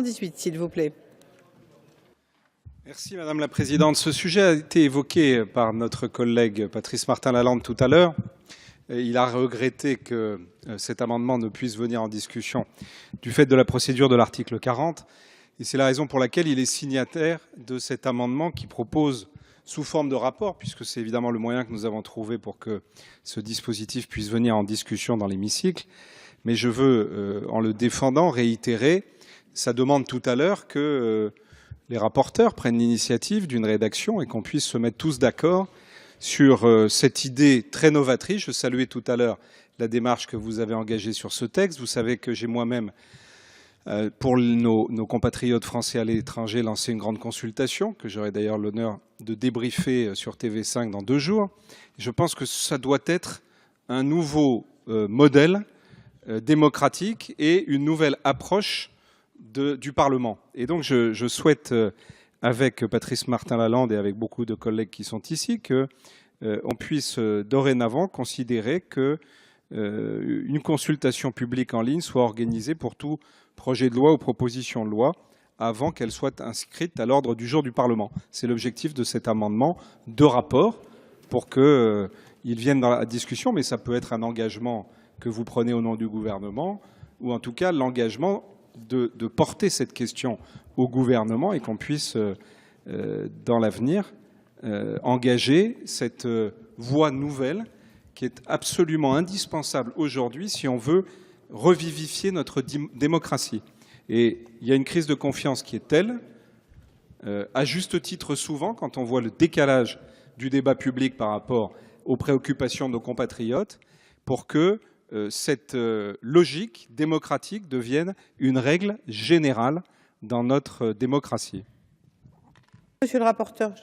18, s'il vous plaît. Merci Madame la Présidente. Ce sujet a été évoqué par notre collègue Patrice Martin-Lalande tout à l'heure. Il a regretté que cet amendement ne puisse venir en discussion du fait de la procédure de l'article 40. Et c'est la raison pour laquelle il est signataire de cet amendement qui propose, sous forme de rapport, puisque c'est évidemment le moyen que nous avons trouvé pour que ce dispositif puisse venir en discussion dans l'hémicycle. Mais je veux, en le défendant, réitérer sa demande tout à l'heure que les rapporteurs prennent l'initiative d'une rédaction et qu'on puisse se mettre tous d'accord sur cette idée très novatrice. Je saluais tout à l'heure la démarche que vous avez engagée sur ce texte. Vous savez que j'ai moi-même, pour nos compatriotes français à l'étranger, lancé une grande consultation, que j'aurai d'ailleurs l'honneur de débriefer sur TV5 dans 2 jours. Je pense que ça doit être un nouveau modèle démocratique et une nouvelle approche du Parlement. Et donc je souhaite, avec Patrice Martin-Lalande et avec beaucoup de collègues qui sont ici, qu'on puisse dorénavant considérer qu'une consultation publique en ligne soit organisée pour tout projet de loi ou proposition de loi avant qu'elle soit inscrite à l'ordre du jour du Parlement. C'est l'objectif de cet amendement de rapport pour qu'il vienne dans la discussion, mais ça peut être un engagement que vous prenez au nom du gouvernement, ou en tout cas l'engagement de porter cette question au gouvernement et qu'on puisse, dans l'avenir, engager cette voie nouvelle qui est absolument indispensable aujourd'hui si on veut revivifier notre démocratie. Et il y a une crise de confiance qui est telle, à juste titre souvent, quand on voit le décalage du débat public par rapport aux préoccupations de nos compatriotes, pour que cette logique démocratique devienne une règle générale dans notre démocratie. Monsieur le rapporteur.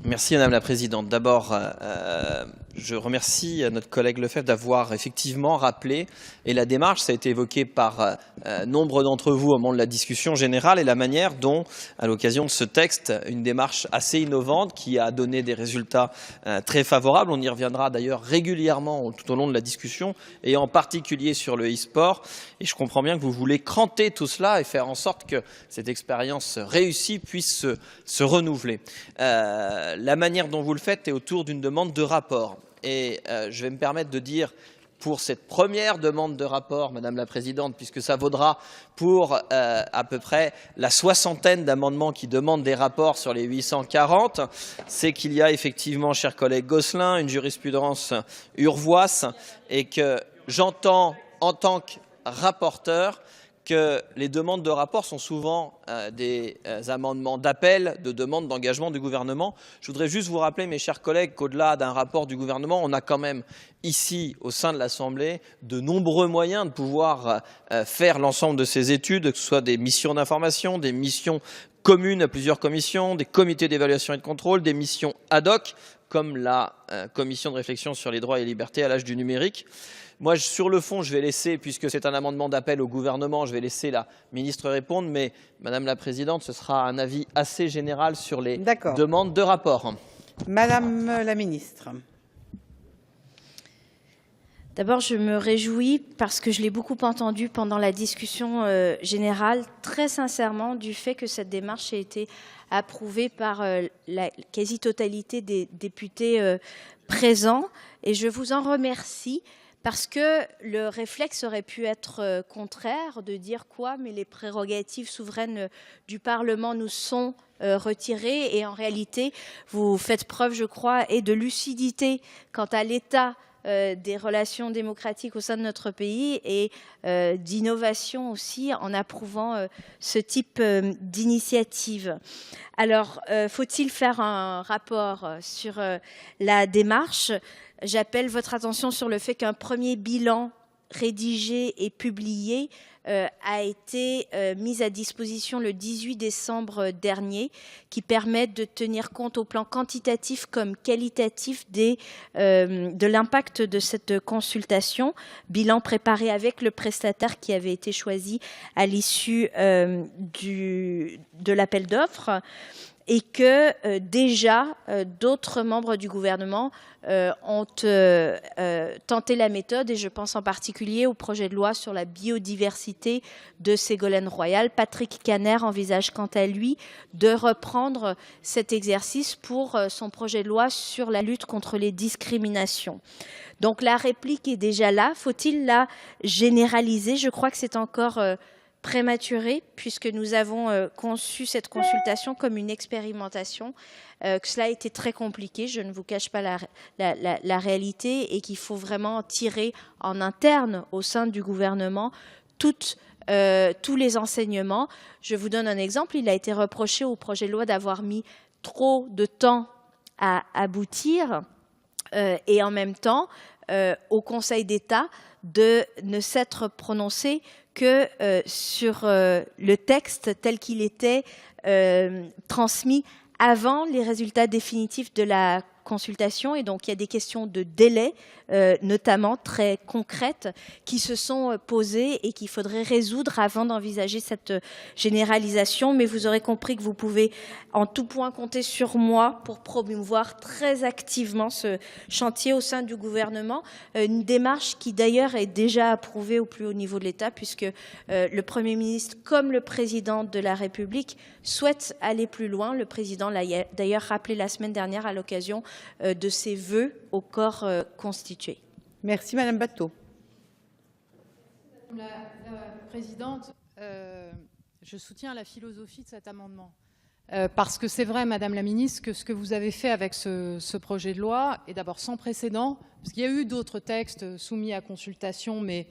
Merci Madame la Présidente. D'abord, je remercie notre collègue Lefebvre d'avoir effectivement rappelé, et la démarche, ça a été évoqué par nombre d'entre vous au moment de la discussion générale, et la manière dont, à l'occasion de ce texte, une démarche assez innovante qui a donné des résultats très favorables. On y reviendra d'ailleurs régulièrement tout au long de la discussion, et en particulier sur le e-sport. Et je comprends bien que vous voulez cranter tout cela et faire en sorte que cette expérience réussie puisse se renouveler. La manière dont vous le faites est autour d'une demande de rapport. Et je vais me permettre de dire, pour cette première demande de rapport, Madame la Présidente, puisque ça vaudra pour à peu près la 60aine d'amendements qui demandent des rapports sur les 840, c'est qu'il y a effectivement, cher collègue Gosselin, une jurisprudence Urvoas, et que j'entends en tant que rapporteur que les demandes de rapport sont souvent des amendements d'appel, de demande d'engagement du gouvernement. Je voudrais juste vous rappeler, mes chers collègues, qu'au-delà d'un rapport du gouvernement, on a quand même ici, au sein de l'Assemblée, de nombreux moyens de pouvoir faire l'ensemble de ces études, que ce soit des missions d'information, des missions communes à plusieurs commissions, des comités d'évaluation et de contrôle, des missions ad hoc, comme la commission de réflexion sur les droits et libertés à l'âge du numérique. Moi, sur le fond, je vais laisser, puisque c'est un amendement d'appel au gouvernement, je vais laisser la ministre répondre, mais Madame la Présidente, ce sera un avis assez général sur les demandes de rapport. Madame la ministre. D'abord, je me réjouis, parce que je l'ai beaucoup entendu pendant la discussion générale, très sincèrement, du fait que cette démarche ait été approuvée par la quasi-totalité des députés présents. Et je vous en remercie, parce que le réflexe aurait pu être contraire, de dire quoi, mais les prérogatives souveraines du Parlement nous sont retirées. Et en réalité, vous faites preuve, je crois, et de lucidité quant à l'état des relations démocratiques au sein de notre pays et d'innovation aussi en approuvant ce type d'initiative. Alors, faut-il faire un rapport sur la démarche ? J'appelle votre attention sur le fait qu'un premier bilan rédigé et publié a été mis à disposition le 18 décembre dernier, qui permet de tenir compte au plan quantitatif comme qualitatif de l'impact de cette consultation. Bilan préparé avec le prestataire qui avait été choisi à l'issue de l'appel d'offres. et que déjà d'autres membres du gouvernement ont tenté la méthode, et je pense en particulier au projet de loi sur la biodiversité de Ségolène Royal. Patrick Kanner envisage quant à lui de reprendre cet exercice pour son projet de loi sur la lutte contre les discriminations. Donc la réplique est déjà là. Faut-il la généraliser? Je crois que c'est encore prématuré, puisque nous avons conçu cette consultation comme une expérimentation, que cela a été très compliqué, je ne vous cache pas la réalité, et qu'il faut vraiment tirer en interne au sein du gouvernement tous les enseignements. Je vous donne un exemple. Il a été reproché au projet de loi d'avoir mis trop de temps à aboutir, et en même temps au Conseil d'État de ne s'être prononcé que sur le texte tel qu'il était transmis avant les résultats définitifs de la consultation. Et donc il y a des questions de délai, notamment très concrètes, qui se sont posées et qu'il faudrait résoudre avant d'envisager cette généralisation. Mais vous aurez compris que vous pouvez en tout point compter sur moi pour promouvoir très activement ce chantier au sein du gouvernement. Une démarche qui d'ailleurs est déjà approuvée au plus haut niveau de l'État, puisque le Premier ministre comme le Président de la République souhaitent aller plus loin. Le Président l'a d'ailleurs rappelé la semaine dernière à l'occasion de ses vœux au corps constitué. Merci Madame Batteau. Madame la Présidente, je soutiens la philosophie de cet amendement. Parce que c'est vrai, Madame la Ministre, que ce que vous avez fait avec ce projet de loi est d'abord sans précédent, parce qu'il y a eu d'autres textes soumis à consultation, mais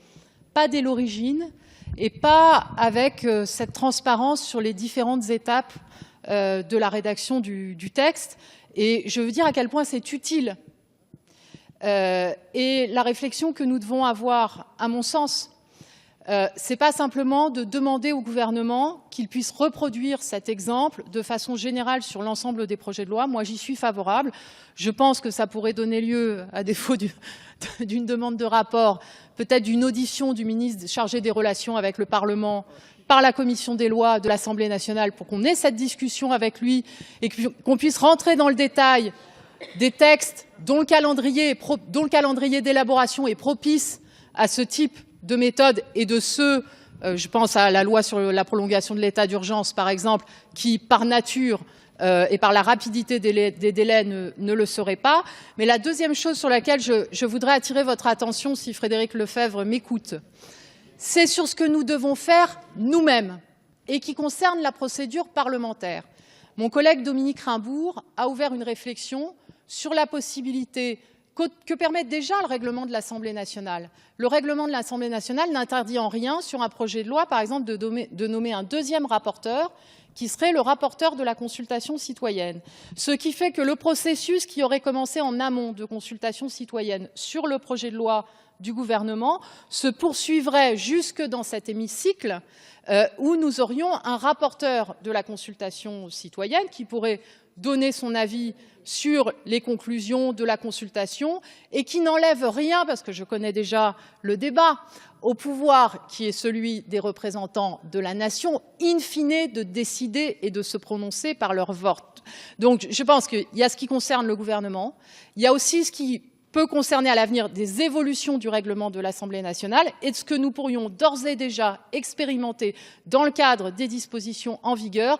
pas dès l'origine, et pas avec cette transparence sur les différentes étapes de la rédaction du texte. Et je veux dire à quel point c'est utile. Et la réflexion que nous devons avoir, à mon sens, c'est pas simplement de demander au gouvernement qu'il puisse reproduire cet exemple de façon générale sur l'ensemble des projets de loi. Moi, j'y suis favorable. Je pense que ça pourrait donner lieu, à défaut d'une demande de rapport, peut-être d'une audition du ministre chargé des relations avec le Parlement par la commission des lois de l'Assemblée nationale, pour qu'on ait cette discussion avec lui et qu'on puisse rentrer dans le détail des textes dont le calendrier d'élaboration est propice à ce type de méthode, et de ceux, je pense à la loi sur la prolongation de l'état d'urgence par exemple, qui par nature et par la rapidité des délais ne le seraient pas. Mais la deuxième chose sur laquelle je voudrais attirer votre attention, si Frédéric Lefebvre m'écoute, c'est sur ce que nous devons faire nous-mêmes et qui concerne la procédure parlementaire. Mon collègue Dominique Raimbourg a ouvert une réflexion sur la possibilité que permet déjà le règlement de l'Assemblée nationale. Le règlement de l'Assemblée nationale n'interdit en rien, sur un projet de loi, par exemple, de nommer un deuxième rapporteur qui serait le rapporteur de la consultation citoyenne. Ce qui fait que le processus qui aurait commencé en amont de consultation citoyenne sur le projet de loi du gouvernement se poursuivrait jusque dans cet hémicycle où nous aurions un rapporteur de la consultation citoyenne qui pourrait donner son avis sur les conclusions de la consultation et qui n'enlève rien, parce que je connais déjà le débat, au pouvoir qui est celui des représentants de la nation, in fine, de décider et de se prononcer par leur vote. Donc je pense qu'il y a ce qui concerne le gouvernement, il y a aussi ce qui peut concerner à l'avenir des évolutions du règlement de l'Assemblée nationale et de ce que nous pourrions d'ores et déjà expérimenter dans le cadre des dispositions en vigueur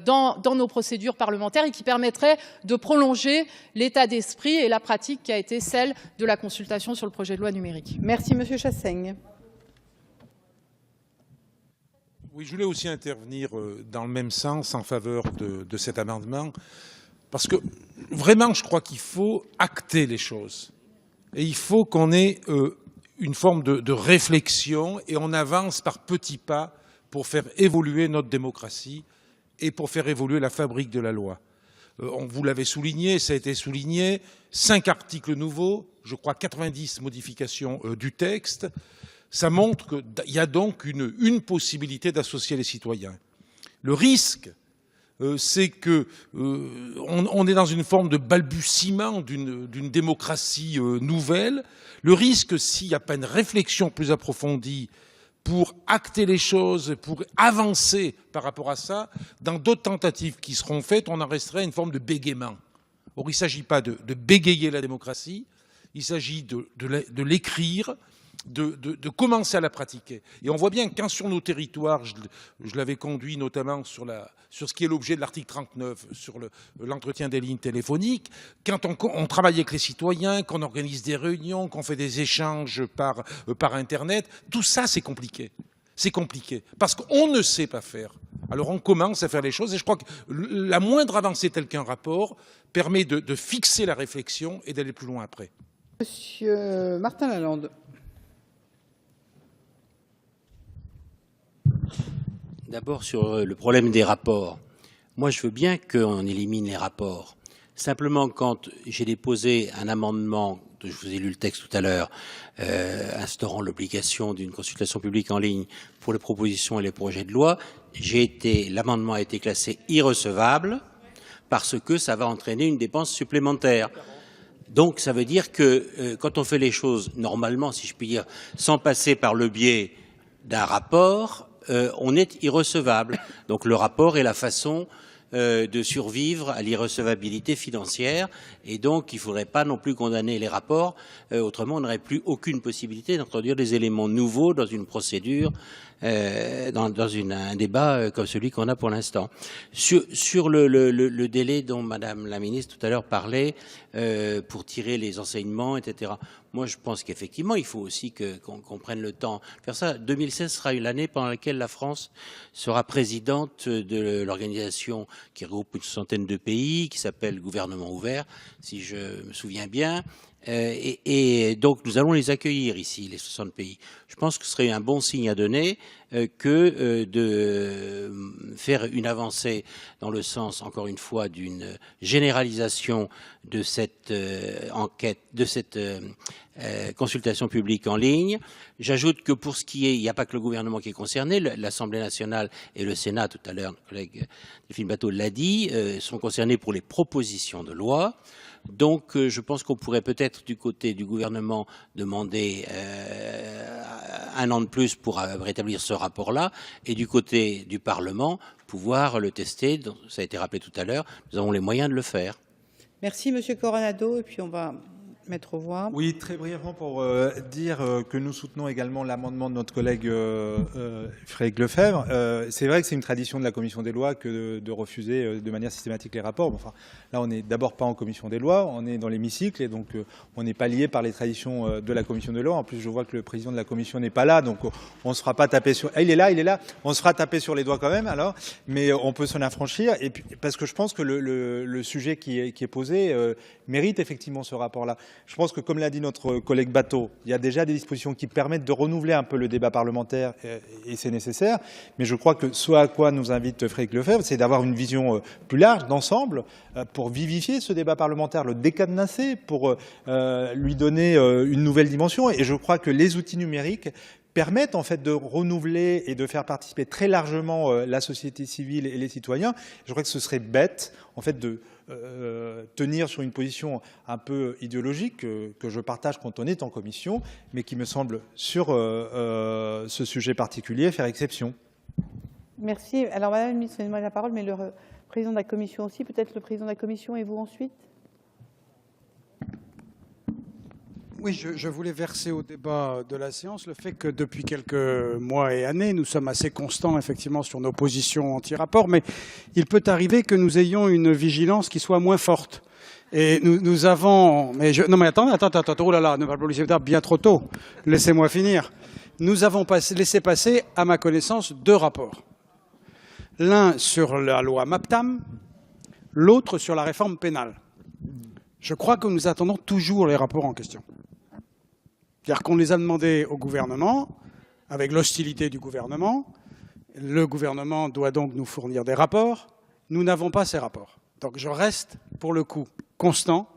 dans nos procédures parlementaires et qui permettraient de prolonger l'état d'esprit et la pratique qui a été celle de la consultation sur le projet de loi numérique. Merci Monsieur Chassaigne. Oui, je voulais aussi intervenir dans le même sens en faveur de cet amendement, parce que vraiment, je crois qu'il faut acter les choses. Et il faut qu'on ait une forme de réflexion et on avance par petits pas pour faire évoluer notre démocratie et pour faire évoluer la fabrique de la loi. Vous l'avez souligné, ça a été souligné, 5 articles nouveaux, je crois 90 modifications du texte. Ça montre qu'il y a donc une possibilité d'associer les citoyens. Le risque, c'est que on est dans une forme de balbutiement d'une démocratie nouvelle. Le risque, s'il n'y a pas une réflexion plus approfondie pour acter les choses, pour avancer par rapport à ça, dans d'autres tentatives qui seront faites, on en resterait à une forme de bégaiement. Or, il ne s'agit pas de bégayer la démocratie, il s'agit de l'écrire, de commencer à la pratiquer. Et on voit bien quand sur nos territoires, je l'avais conduit notamment sur ce qui est l'objet de l'article 39, sur l'entretien des lignes téléphoniques, quand on travaille avec les citoyens, qu'on organise des réunions, qu'on fait des échanges par Internet, tout ça c'est compliqué. C'est compliqué, parce qu'on ne sait pas faire. Alors on commence à faire les choses, et je crois que la moindre avancée telle qu'un rapport permet de fixer la réflexion et d'aller plus loin après. Monsieur Martin Lalande. D'abord sur le problème des rapports. Moi, je veux bien qu'on élimine les rapports. Simplement, quand j'ai déposé un amendement, je vous ai lu le texte tout à l'heure, instaurant l'obligation d'une consultation publique en ligne pour les propositions et les projets de loi, l'amendement a été classé irrecevable parce que ça va entraîner une dépense supplémentaire. Donc, ça veut dire que quand on fait les choses normalement, si je puis dire, sans passer par le biais d'un rapport, on est irrecevable. Donc le rapport est la façon de survivre à l'irrecevabilité financière, et donc il ne faudrait pas non plus condamner les rapports, autrement on n'aurait plus aucune possibilité d'introduire des éléments nouveaux dans une procédure, un débat comme celui qu'on a pour l'instant. Sur le délai dont Madame la Ministre tout à l'heure parlait, pour tirer les enseignements, etc. Moi, je pense qu'effectivement, il faut aussi qu'on prenne le temps de faire ça. 2016 sera l'année pendant laquelle la France sera présidente de l'organisation qui regroupe une centaine de pays, qui s'appelle Gouvernement ouvert, si je me souviens bien. Et donc, nous allons les accueillir ici, les 60 pays. Je pense que ce serait un bon signe à donner que de faire une avancée dans le sens, encore une fois, d'une généralisation de cette enquête, de cette consultation publique en ligne. J'ajoute que pour ce qui est, il n'y a pas que le gouvernement qui est concerné, l'Assemblée nationale et le Sénat, tout à l'heure, notre collègue Delphine Batho l'a dit, sont concernés pour les propositions de loi. Donc, je pense qu'on pourrait peut-être du côté du gouvernement demander un an de plus pour rétablir ce rapport-là, et du côté du Parlement pouvoir le tester. Donc, ça a été rappelé tout à l'heure. Nous avons les moyens de le faire. Merci, Monsieur Coronado, et puis on va mettre aux voix. Oui, très brièvement pour dire que nous soutenons également l'amendement de notre collègue Frédéric Lefebvre. C'est vrai que c'est une tradition de la Commission des lois que de refuser de manière systématique les rapports. Enfin, là, on n'est d'abord pas en Commission des lois, on est dans l'hémicycle, et donc on n'est pas lié par les traditions de la Commission des lois. En plus, je vois que le président de la Commission n'est pas là, donc on ne se fera pas taper sur... Ah, il est là. On se fera taper sur les doigts quand même, alors, mais on peut s'en affranchir. Et puis, parce que je pense que le sujet qui est posé mérite effectivement ce rapport-là. Je pense que, comme l'a dit notre collègue Batho, il y a déjà des dispositions qui permettent de renouveler un peu le débat parlementaire, et c'est nécessaire. Mais je crois que ce à quoi nous invite Frédéric Lefebvre, c'est d'avoir une vision plus large, d'ensemble, pour vivifier ce débat parlementaire, le décadenasser, pour lui donner une nouvelle dimension. Et je crois que les outils numériques permettent en fait de renouveler et de faire participer très largement la société civile et les citoyens. Je crois que ce serait bête en fait de tenir sur une position un peu idéologique que je partage quand on est en commission, mais qui me semble sur ce sujet particulier faire exception. Merci. Alors, Madame la Ministre, donnez-moi la parole, mais le président de la Commission aussi, peut-être le président de la Commission et vous ensuite. Oui, je voulais verser au débat de la séance le fait que depuis quelques mois et années, nous sommes assez constants effectivement sur nos positions anti-rapport, mais il peut arriver que nous ayons une vigilance qui soit moins forte. Et nous avons... Non mais attends, oh là là, ne parle pas bien trop tôt, laissez-moi finir. Nous avons laissé passer, à ma connaissance, 2 rapports. L'un sur la loi MAPTAM, l'autre sur la réforme pénale. Je crois que nous attendons toujours les rapports en question. C'est-à-dire qu'on les a demandés au gouvernement, avec l'hostilité du gouvernement. Le gouvernement doit donc nous fournir des rapports. Nous n'avons pas ces rapports. Donc je reste, pour le coup, constant.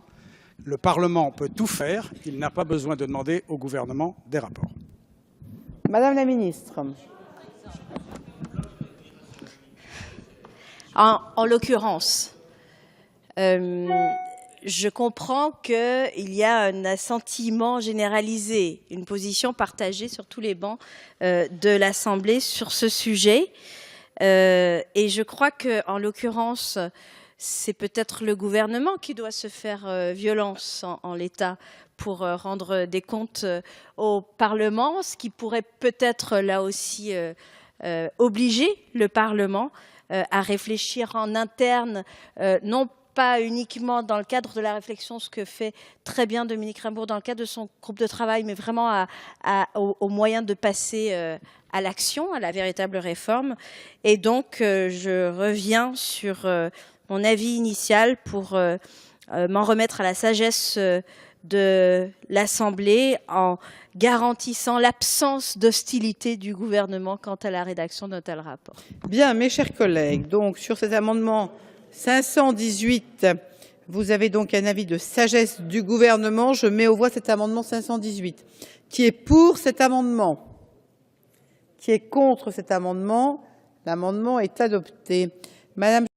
Le Parlement peut tout faire. Il n'a pas besoin de demander au gouvernement des rapports. Madame la Ministre. En l'occurrence, je comprends qu'il y a un assentiment généralisé, une position partagée sur tous les bancs de l'Assemblée sur ce sujet. Et je crois qu'en l'occurrence, c'est peut-être le gouvernement qui doit se faire violence en l'état pour rendre des comptes au Parlement, ce qui pourrait peut-être là aussi obliger le Parlement à réfléchir en interne, non pas uniquement dans le cadre de la réflexion, ce que fait très bien Dominique Raimbourg dans le cadre de son groupe de travail, mais vraiment aux moyens de passer à l'action, à la véritable réforme. Et donc, je reviens sur mon avis initial pour m'en remettre à la sagesse de l'Assemblée en garantissant l'absence d'hostilité du gouvernement quant à la rédaction d'un tel rapport. Bien, mes chers collègues, donc sur cet amendement 518, vous avez donc un avis de sagesse du gouvernement. Je mets aux voix cet amendement 518. Qui est pour cet amendement? Qui est contre cet amendement? L'amendement est adopté. Madame